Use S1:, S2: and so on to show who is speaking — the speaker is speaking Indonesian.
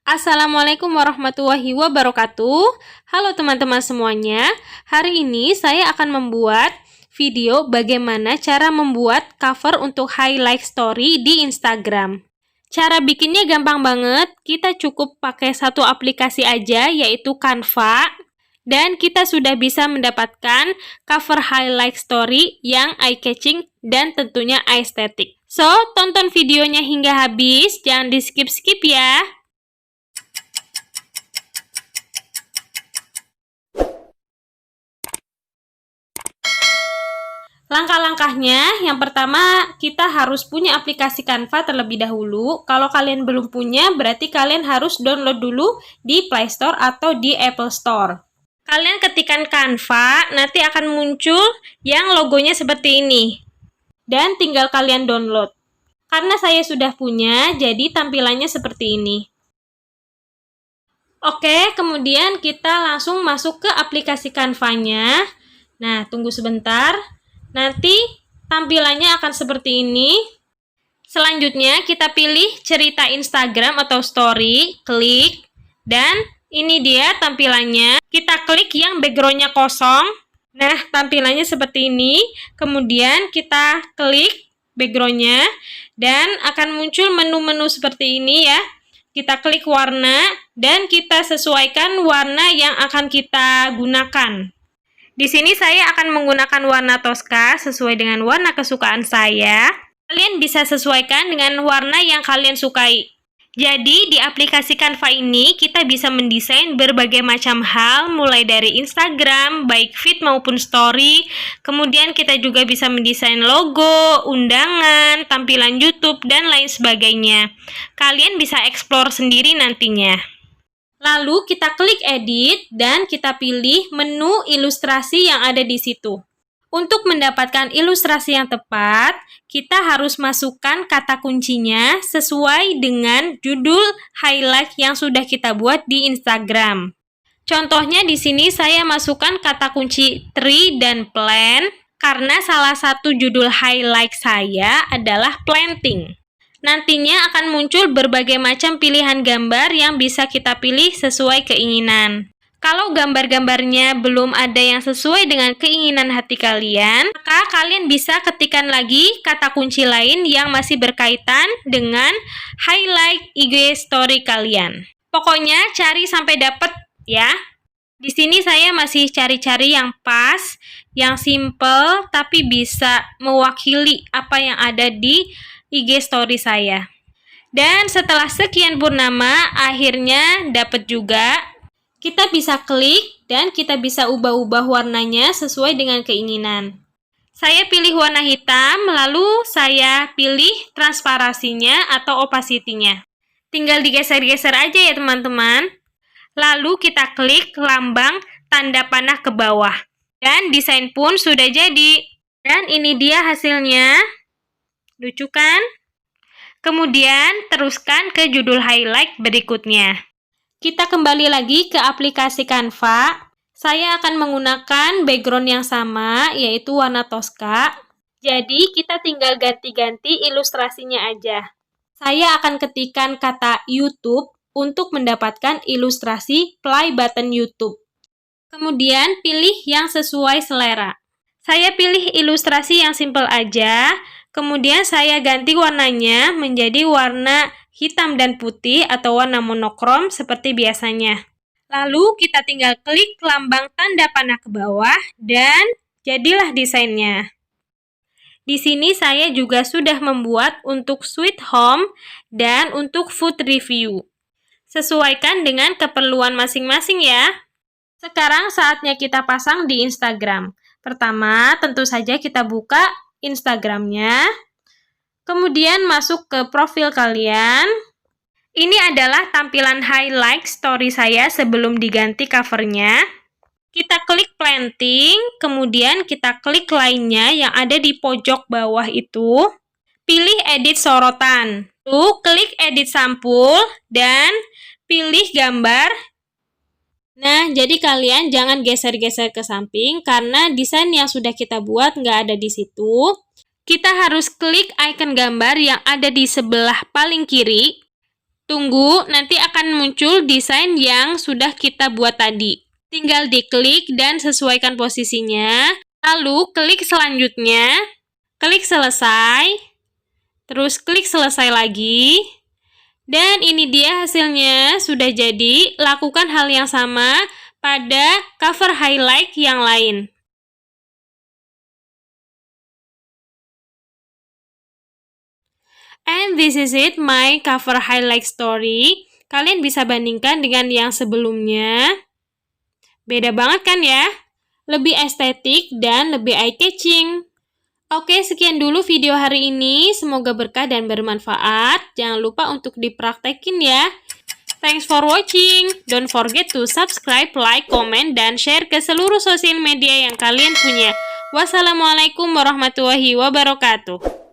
S1: Assalamualaikum warahmatullahi wabarakatuh. Halo teman-teman semuanya. Hari ini saya akan membuat video bagaimana cara membuat cover untuk highlight story di Instagram. Cara bikinnya gampang banget. Kita cukup pakai satu aplikasi aja, yaitu Canva. Dan kita sudah bisa mendapatkan cover highlight story yang eye-catching dan tentunya estetik. So, tonton videonya hingga habis. Jangan di-skip-skip ya. Langkah-langkahnya, yang pertama kita harus punya aplikasi Canva terlebih dahulu. Kalau kalian belum punya, berarti kalian harus download dulu di Play Store atau di Apple Store. Kalian ketikkan Canva, nanti akan muncul yang logonya seperti ini. Dan tinggal kalian download. Karena saya sudah punya, jadi tampilannya seperti ini. Oke, kemudian kita langsung masuk ke aplikasi Canva-nya. Nah, tunggu sebentar. Nanti tampilannya akan seperti ini. Selanjutnya kita pilih cerita Instagram atau story, klik, dan ini dia tampilannya. Kita klik yang backgroundnya kosong. Nah, tampilannya seperti ini. Kemudian kita klik backgroundnya dan akan muncul menu-menu seperti ini ya. Kita klik warna dan kita sesuaikan warna yang akan kita gunakan. Di sini saya akan menggunakan warna Tosca sesuai dengan warna kesukaan saya. Kalian bisa sesuaikan dengan warna yang kalian sukai. Jadi, di aplikasi Canva ini kita bisa mendesain berbagai macam hal, mulai dari Instagram, baik feed maupun story. Kemudian kita juga bisa mendesain logo, undangan, tampilan YouTube, dan lain sebagainya. Kalian bisa explore sendiri nantinya. Lalu kita klik edit dan kita pilih menu ilustrasi yang ada di situ. Untuk mendapatkan ilustrasi yang tepat, kita harus masukkan kata kuncinya sesuai dengan judul highlight yang sudah kita buat di Instagram. Contohnya di sini saya masukkan kata kunci tree dan plant karena salah satu judul highlight saya adalah planting. Nantinya akan muncul berbagai macam pilihan gambar yang bisa kita pilih sesuai keinginan. Kalau gambar-gambarnya belum ada yang sesuai dengan keinginan hati kalian, maka kalian bisa ketikkan lagi kata kunci lain yang masih berkaitan dengan highlight IG story kalian. Pokoknya cari sampai dapet ya. Di sini saya masih cari-cari yang pas, yang simple, tapi bisa mewakili apa yang ada di IG story saya. Dan setelah sekian purnama, akhirnya dapat juga. Kita bisa klik dan kita bisa ubah-ubah warnanya sesuai dengan keinginan. Saya pilih warna hitam, lalu saya pilih transparasinya atau opacity-nya. Tinggal digeser-geser aja ya teman-teman. Lalu kita klik lambang tanda panah ke bawah. Dan desain pun sudah jadi. Dan ini dia hasilnya. Lucu kan? Kemudian teruskan ke judul highlight berikutnya. Kita kembali lagi ke aplikasi Canva. Saya akan menggunakan background yang sama, yaitu warna Tosca. Jadi kita tinggal ganti-ganti ilustrasinya aja. Saya akan ketikkan kata YouTube untuk mendapatkan ilustrasi play button YouTube. Kemudian pilih yang sesuai selera. Saya pilih ilustrasi yang simple aja, kemudian saya ganti warnanya menjadi warna hitam dan putih atau warna monokrom seperti biasanya. Lalu kita tinggal klik lambang tanda panah ke bawah dan jadilah desainnya. Di sini saya juga sudah membuat untuk Sweet Home dan untuk food review. Sesuaikan dengan keperluan masing-masing ya. Sekarang saatnya kita pasang di Instagram. Pertama, tentu saja kita buka Instagramnya, kemudian masuk ke profil kalian. Ini adalah tampilan highlight story saya sebelum diganti covernya. Kita klik planting, kemudian kita klik lainnya yang ada di pojok bawah itu. Pilih edit sorotan. Lalu klik edit sampul dan pilih gambar. Nah, jadi kalian jangan geser-geser ke samping karena desain yang sudah kita buat nggak ada di situ. Kita harus klik icon gambar yang ada di sebelah paling kiri. Tunggu, nanti akan muncul desain yang sudah kita buat tadi. Tinggal diklik dan sesuaikan posisinya. Lalu klik selanjutnya, klik selesai, terus klik selesai lagi. Dan ini dia hasilnya, sudah jadi. Lakukan hal yang sama pada cover highlight yang lain. And this is it, my cover highlight story. Kalian bisa bandingkan dengan yang sebelumnya. Beda banget kan ya? Lebih estetik dan lebih eye-catching. Oke, sekian dulu video hari ini. Semoga berkah dan bermanfaat. Jangan lupa untuk dipraktekin ya. Thanks for watching. Don't forget to subscribe, like, comment, dan share ke seluruh sosial media yang kalian punya. Wassalamualaikum warahmatullahi wabarakatuh.